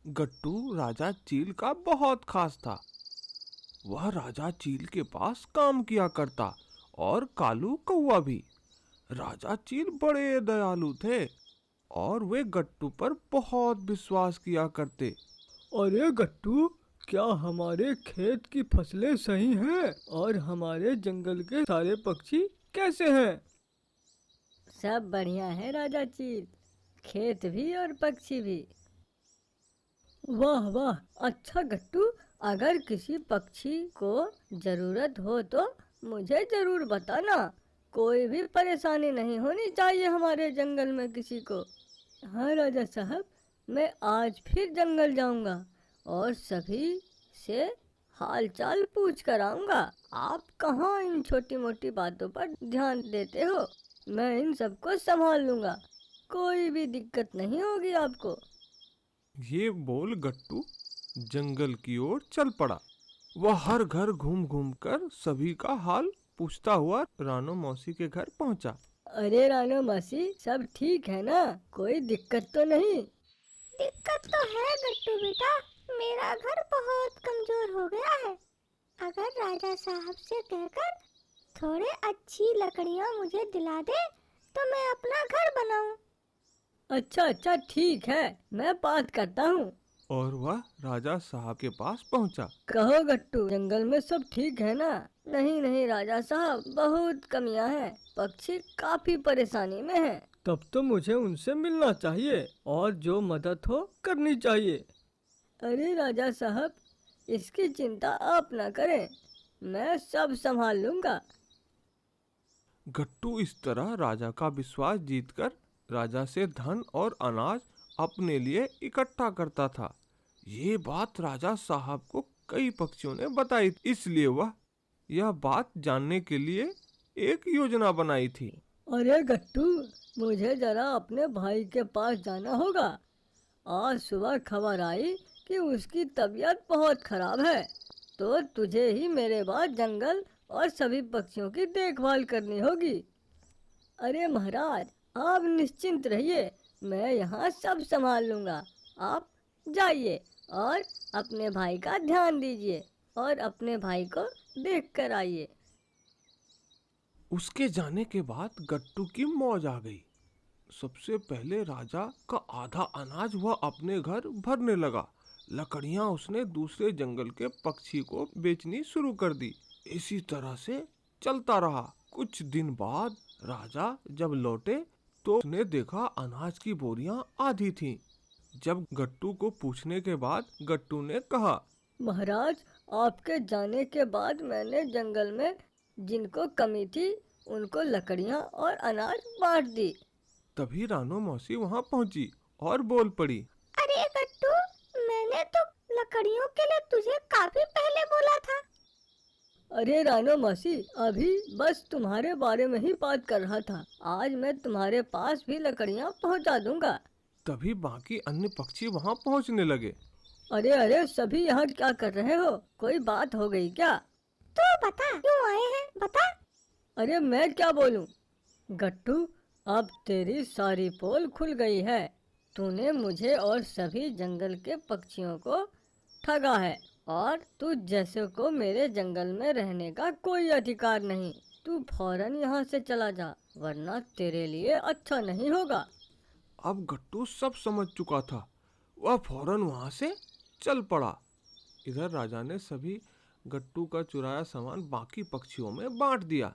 गट्टू राजा चील का बहुत खास था। वह राजा चील के पास काम किया करता और कालू कौवा भी। राजा चील बड़े दयालु थे और वे गट्टू पर बहुत विश्वास किया करते। अरे गट्टू, क्या हमारे खेत की फसलें सही हैं और हमारे जंगल के सारे पक्षी कैसे हैं? सब बढ़िया है राजा चील, खेत भी और पक्षी भी। वाह वाह। अच्छा गट्टू, अगर किसी पक्षी को जरूरत हो तो मुझे जरूर बताना। कोई भी परेशानी नहीं होनी चाहिए हमारे जंगल में किसी को। हाँ राजा साहब, मैं आज फिर जंगल जाऊंगा और सभी से हाल चाल पूछ कर आऊंगा। आप कहाँ इन छोटी मोटी बातों पर ध्यान देते हो? मैं इन सबको संभाल लूंगा, कोई भी दिक्कत नहीं होगी आपको। ये बोल गट्टू जंगल की ओर चल पड़ा। वह हर घर घूम घूम कर सभी का हाल पूछता हुआ रानो मौसी के घर पहुंचा। अरे रानो मासी, सब ठीक है ना? कोई दिक्कत तो नहीं? दिक्कत तो है गट्टू बेटा, मेरा घर बहुत कमजोर हो गया है। अगर राजा साहब से कहकर थोड़े अच्छी लकड़ियां मुझे दिला दे तो मैं अपना घर बनाऊं। अच्छा अच्छा, ठीक है, मैं बात करता हूँ। और वह राजा साहब के पास पहुंचा। कहो गट्टू, जंगल में सब ठीक है ना? नहीं नहीं राजा साहब, बहुत कमियां हैं, पक्षी काफी परेशानी में हैं। तब तो मुझे उनसे मिलना चाहिए और जो मदद हो करनी चाहिए। अरे राजा साहब, इसकी चिंता आप न करें, मैं सब संभाल लूंगा। गट्टू इस तरह राजा का विश्वास जीतकर राजा से धन और अनाज अपने लिए इकट्ठा करता था। ये बात राजा साहब को कई पक्षियों ने बताई, इसलिए वह यह बात जानने के लिए एक योजना बनाई थी। अरे गट्टू, मुझे जरा अपने भाई के पास जाना होगा। आज सुबह खबर आई कि उसकी तबीयत बहुत खराब है, तो तुझे ही मेरे बाद जंगल और सभी पक्षियों की देखभाल करनी होगी। अरे महाराज, आप निश्चिंत रहिए, मैं यहाँ सब संभाल लूँगा। आप जाइए और अपने भाई का ध्यान दीजिए और अपने भाई को देख कर आइए। उसके जाने के बाद गट्टू की मौज आ गई। सबसे पहले राजा का आधा अनाज वह अपने घर भरने लगा। लकड़ियां उसने दूसरे जंगल के पक्षी को बेचनी शुरू कर दी। इसी तरह से चलता रहा। कुछ दिन बाद राजा जब लौटे तो उसने देखा अनाज की बोरियां आधी थीं। जब गट्टू को पूछने के बाद गट्टू ने कहा, महाराज, आपके जाने के बाद मैंने जंगल में जिनको कमी थी उनको लकड़ियाँ और अनाज बांट दी। तभी रानो मौसी वहां पहुंची और बोल पड़ी, अरे गट्टू, मैंने तो लकड़ियों के लिए तुझे काफी पहले बोला था। अरे रानो मौसी, अभी बस तुम्हारे बारे में ही बात कर रहा था। आज मैं तुम्हारे पास भी लकड़ियाँ पहुँचा दूंगा। तभी बाकी अन्य पक्षी वहां पहुंचने लगे। अरे अरे, सभी यहाँ क्या कर रहे हो? कोई बात हो गई क्या? तो बता, क्यों आए हैं, बता। अरे मैं क्या बोलूं? गट्टू, अब तेरी सारी पोल खुल गई है। तूने मुझे और सभी जंगल के पक्षियों को ठगा है और तू जैसे को मेरे जंगल में रहने का कोई अधिकार नहीं। तू फौरन यहाँ से चला जा, वरना तेरे लिए अच्छा नहीं होगा। अब गट्टू सब समझ चुका था। वह फौरन वहां से चल पड़ा। इधर राजा ने सभी गट्टू का चुराया सामान बाकी पक्षियों में बांट दिया।